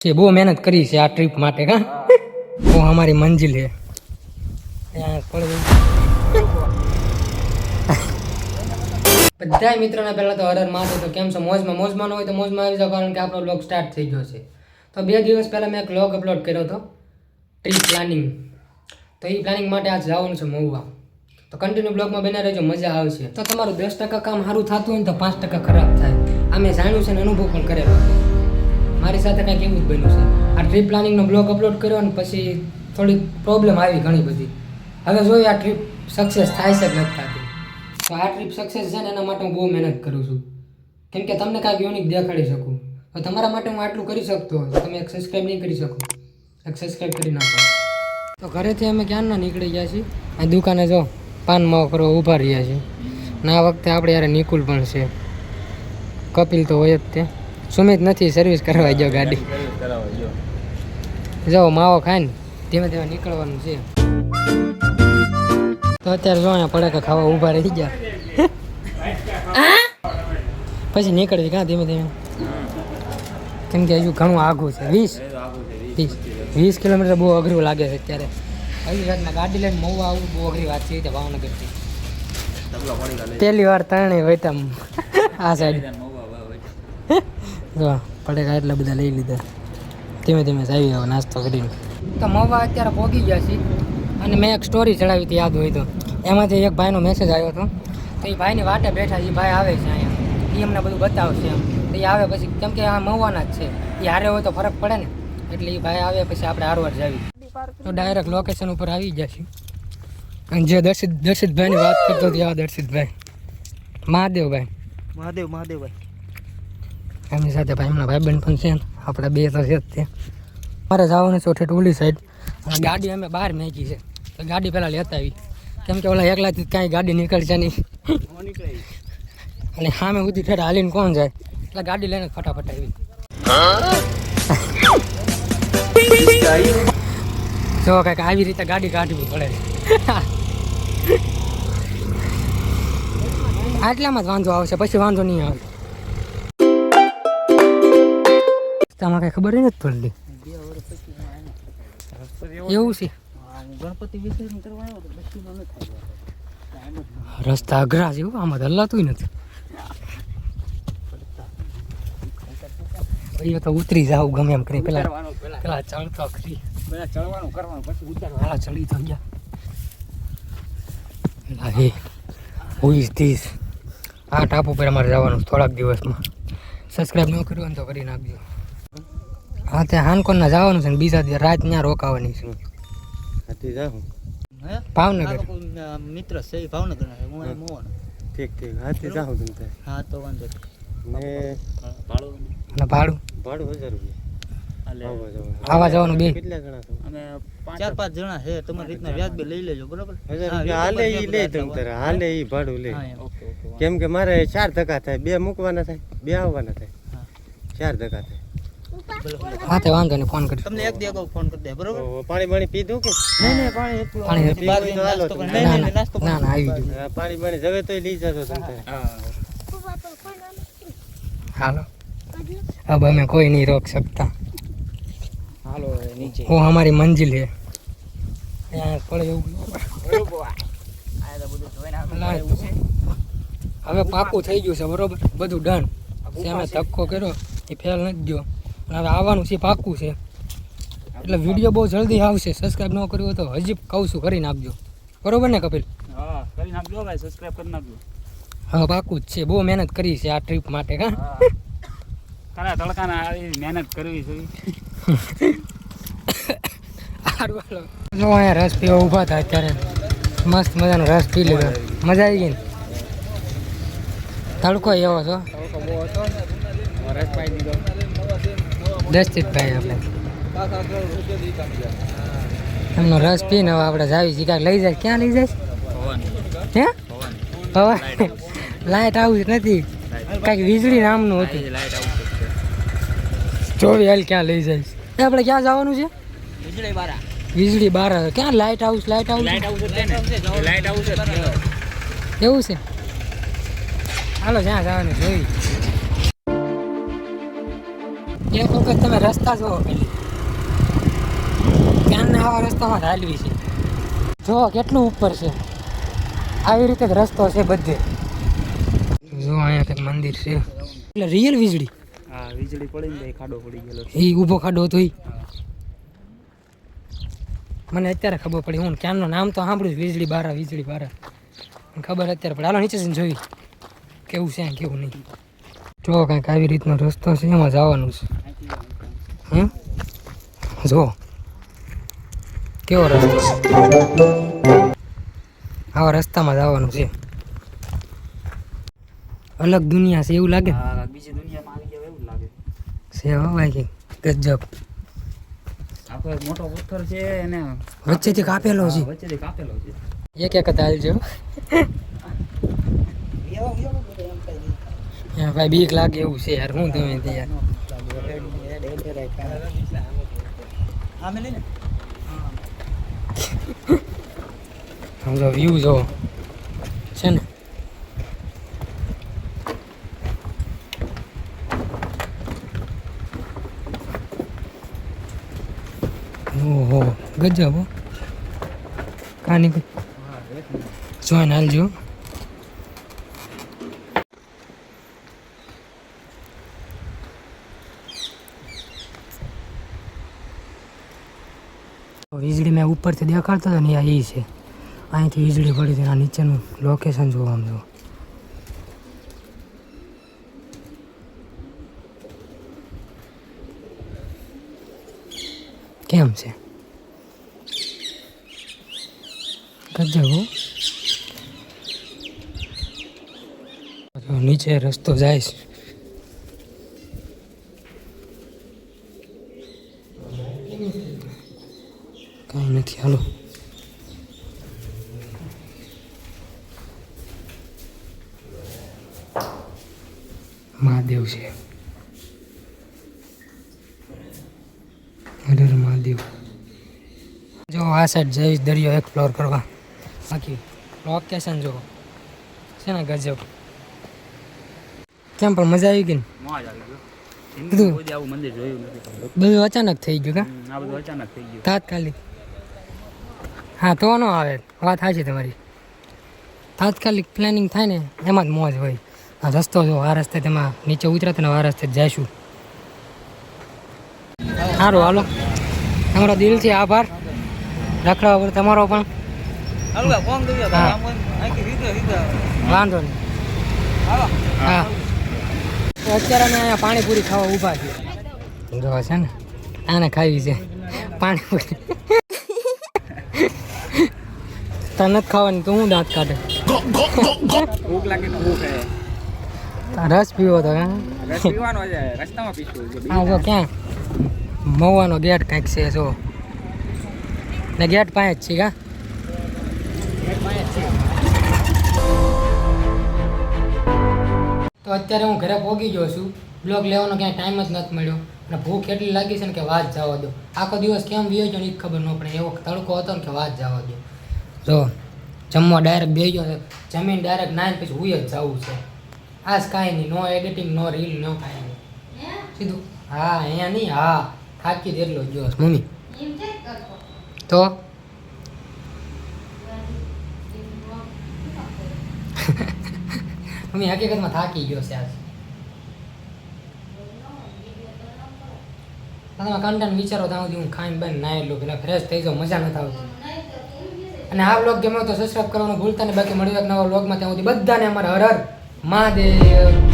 से बहुत मेहनत करी से आ ट्रिप माटे का वो हमारी मंजिल है બધા મિત્રોને પહેલા તો હરર માથે તો કેમ છો મોજમાં હોય તો મોજમાં આવી જાવ કારણ કે આપણો વ્લોગ સ્ટાર્ટ થઈ ગયો છે તો 2 દિવસ પહેલા મેં એક વ્લોગ અપલોડ કર્યો હતો ટ્રીપ પ્લાનિંગ તો એ પ્લાનિંગ માટે આજ જવાનું છે મહુવા તો કન્ટિન્યુ બ્લોગમાં બને રહેજો મજા આવશે તો તમારું 10% કામ સારું થતું હોય ને તો 5% ખરાબ થાય આ મેં જાણ્યું છે અને અનુભવ પણ કરેલો છે મારી સાથે કંઈક એવું જ બન્યું છે આ ટ્રીપ પ્લાનિંગનો બ્લોગ અપલોડ કર્યો અને પછી થોડી પ્રોબ્લેમ આવી ઘણી બધી હવે જોઈએ આ ટ્રીપ સક્સેસ થાય છે કે નથી થતી તો આ ટ્રીપ સક્સેસ છે ને એના માટે હું બહુ મહેનત કરું છું કેમ કે તમને કાંઈક યુનિક દેખાડી શકું તો તમારા માટે હું આટલું કરી શકતો હોય તો તમે એક સબસ્ક્રાઈબ નહીં કરી શકો એક સબસ્ક્રાઈબ કરી નાખો તો ઘરેથી અમે ક્યારના નીકળી ગયા છીએ આ દુકાને જો પાન માવો કરવા ઊભા રહ્યા છીએ ને આ વખતે આપણે યાર નિકુલ પણ છે કપિલ તો હોય જ તે સુમિત નથી સર્વિસ કરવા ગયો ગાડી જાઓ માવો ખાઈને ધીમે ધીમે નીકળવાનું છે તો અત્યારે જો અહીંયા પડાકા ખાવા ઊભા રહી ગયા પછી નીકળવી કાં ધીમે ધીમે કેમ કે હજુ ઘણું આઘું છે 20 કિલોમીટર બહુ અઘરું લાગે છે અત્યારે આવી રાતના ગાડી લઈને મહુવા આવું બહુ અઘરી વાત છે તે ભાવનગરથી પહેલી વાર ત્રણે વૈતા આ સાઈડ જો પટેકા એટલા બધા લઈ લીધા ધીમે ધીમે આવી આવો નાસ્તો કરીને તો મહુવા અત્યારે પહોંચી ગયા છીએ અને મેં એક સ્ટોરી ચડાવી હતી યાદ હોય તો એમાંથી એક ભાઈનો મેસેજ આવ્યો હતો તો એ ભાઈની વાટે બેઠા એ ભાઈ આવે છે અહીંયા એ અમને બધું બતાવશે એમ તો એ આવે પછી કેમ કે આ મહુવાના જ છે એ હારે હોય તો ફરક પડે ને એટલે એ ભાઈ આવે પછી આપણે હારવાર જાવી તો ડાયરેક્ટ લોકેશન ઉપર આવી જશે અને જે દર્શિતભાઈની વાત કરતો હતો આ દર્શિતભાઈ મહાદેવભાઈ એમની સાથે ભાઈ એમના ભાઈબંધ પણ છે ને આપણે બે તો છે જ તે મારે જવાનું છે ઠેઠ ઓલી સાઈડ અને ગાડી અમે બહાર મેકી છે તો ગાડી પહેલાં લેતા આવી કેમ કે ઓલા એકલાથી કાંઈ ગાડી નીકળશે નહીં અને સામે સુધી ઠેઠ હાલીને કોણ જાય એટલે ગાડી લઈને ફટાફટ આવી જો કાંઈક આવી રીતે ગાડી કાઢવી પડે આટલામાં જ વાંધો આવશે પછી વાંધો નહીં આવે તમારે કઈ ખબર નથી પડતી એવું છે રસ્તા અઘરા છે આમાં હલાતું નથી ભાઈ તો ઉતરી જાવ ગમે એમ કરી પેલા ચડતો ખરી ચડવાનું કરવાનું પછી ઉતારવા ચડી તો ગયા હે હુ ઇઝ ધીસ આ ટાપુ પર અમારે જવાનું થોડાક દિવસમાં સબસ્ક્રાઈબ ન કર્યું તો કરી નાખજો હા ત્યાં હાનકોરના જવાનું છે ને બીજા દિવસ રાત ત્યાં રોકાવાની છે ભાવનગર મિત્ર છે ભાવનગર ઠીક હાથી જાઉં તમે હા તો વાંધો ભાડું 1000 રૂપિયા આવા જવાનું બે કેટલા જણા છો અમે 4-5 જણા છે તમારી રીતના વ્યાજ બે લઈ લેજો બરોબર 1000 રૂપિયા હાલે ઈ લે તમ તારે હાલે ઈ ભાડું લે કેમ કે મારે 4 ધક્કા થાય 2 મૂકવાના થાય 2 આવવાના થાય 4 ધક્કા થાય હા તે વાંધો નહીં ફોન કરી તમને એક દી અગાઉ ફોન કરી દે બરોબર પાણી પીધું કે નહીં પાણી તો હાલો નાસ્તો ના આવી ગયું પાણી જવે તોય લઈ જજો તમે હાલો अब हमें कोई नहीं रोक सकता हालो नीचे वो हमारी मंजिल है હવે પાકું થઈ ગયું છે બરોબર બધું ડન અમે ધક્કો કર્યો એ ફેલ નથી ગયો હવે આવવાનું છે પાકું છે એટલે વિડીયો બહુ જલ્દી આવશે સબસ્ક્રાઈબ ન કર્યું હોય તો હજી કહું છું કરી નાખજો બરોબર ને કપિલ હા કરી નાખજો ભાઈ સબસ્ક્રાઇબ કરી નાખજો હા પાકું જ છે બહુ મહેનત કરી છે આ ટ્રીપ માટે કા તારા તડકાના આવી મહેનત કરવી જોઈએ જો અહીંયા રસ પીવા ઊભા હતા અત્યારે મસ્ત મજાનો રસ પી લીધો મજા આવી ગઈ ને તડકો એવો છો દર્શિતભાઈ આપણે એમનો રસ પીને હવે આપણે જાવી છીએ ક્યાંક લઈ જાય ક્યાં લઈ જાય હે હવે લાઇટ હાઉસ નથી કાંઈક વીજળી નામનું હતું ચોવી હાલ ક્યાં લઈ જાય આપણે ક્યાં જવાનું છે વીજળી બાર ક્યાં લાઇટ હાઉસ એવું છે હાલો જ્યાં જવાનું જોઈ એક વખત તમે રસ્તા જોવો પેલી ક્યાંના આવા રસ્તામાં હાલવી છે જો કેટલું ઉપર છે આવી રીતે જ રસ્તો છે બધે જો અહીંયા કંઈક મંદિર છે એટલે રિયલ વીજળી હા વીજળી પડી ને ખાડો પડી ગયેલો એ ઊભો ખાડો હતો ઈ મને અત્યારે ખબર પડી હું ક્યાંનું નામ તો સાંભળ્યું વીજળી બારા મને ખબર અત્યારે પડે હાલો નીચે જઈને જોઈ કેવું છે કેવું નહીં જો કાંઈક આવી રીતનો રસ્તો છે એમાં જવાનું છે જો કેવો રસ્તો આવા રસ્તામાં જવાનું છે અલગ દુનિયા છે એવું લાગે હા બીજી દુનિયામાં આવી ગયા એવું લાગે છે હો ભાઈ કે ગજબ આખો એક મોટો પથ્થર છે એને વચ્ચેથી કાપેલો છે વચ્ચેથી કાપેલો છે એક જ હાલજો હા ભાઈ બીક લાગે એવું છે યાર હું તમે તે યાર સમજો વ્યૂ જો છે ને ઓહો ગજબ હો કાની જોઈને હાલજો વીજળી મેં ઉપરથી દેખાડતો હતો ને આ એ છે અહીંથી વીજળી પડી હતી આ નીચેનું લોકેશન જોવા આમ જો કેમ છે ગજબ હો નીચે રસ્તો જાય છે કાંઈ નથી હાલો મહાદેવ છે હર મહાદેવ જો આ સાઈડ જઈશ દરિયો એક્સપ્લોર કરવા બાકી લોકેશન જો છે ને ગજબ કેમ પણ મજા આવી ગઈ ને મોજ આવી ગયો કીધું. કોઈ દી આવું મંદિર જોયું નથી બધું અચાનક થઈ ગયું કા આ બધું અચાનક થઈ ગયું તાત્કાલિક હા તો ન આવે વાત સાચી તમારી તાત્કાલિક પ્લાનિંગ થાય ને એમાં જ મોજ હોય આ રસ્તો જો આ રસ્તે તેમાં નીચે ઉતરે તો આ રસ્તે જ જઈશું સારું હાલો તમારો દિલથી આભાર રખડાવા પર તમારો પણ હાલો ફોન કરી હા. આખી રીતે વાંધો નહીં હાલો હા તો અત્યારે અમે અહીંયા પાણીપુરી ખાવા ઊભા છીએ જોવા છે ને આને ખાવી છે પાણીપુરી તને નથી ખાવાની તો હું દાંત કાઢે ભૂખ લાગે તો ભૂખ હે રસ પીવો તો હા રસ પીવાનો છે રસ્તામાં પીશું હા જો ક્યાં મવાનો ગેટ કંઈક છે જો ને ગેટ પાસે જ છે કા તો અત્યારે હું ઘરે પહોંચી ગયો છું બ્લોગ લેવાનો ક્યાંય ટાઈમ જ નથી મળ્યો અને ભૂખ એટલી લાગી છે ને કે વાત જવા દો આખો દિવસ કેમ વ્યો ગયો ને એ જ ખબર ન પડે એવો તડકો હતો ને કે વાત જવા દો જો જમવા ડાયરેક્ટ બેસી ગયો છે જમીન ડાયરેક્ટ નાઈને પછી હુઈ જ જવું છે આજ કાંઈ નહીં નો એડિટિંગ નો રીલ નો કાંઈ નહીં સીધું હા અહીંયા નહીં હા થાકી જ એટલો જ જોશ મમ્મી તો મમ્મી હકીકતમાં થાકી ગયો છે આજ તમે કન્ટેન્ટ વિચારો ત્યાં સુધી હું ખાઈને બને નાઈ લઉં પેલા ફ્રેશ થઈ જાઉં મજા નથી આવતી અને આ વ્લોગ ગમે તો સબસ્ક્રાઈબ કરવાનું ભૂલતા નહીં બાકી મળ્યું એક નવા વ્લોગમાં ત્યાં સુધી બધાને અમારા હર હર મહાદેવ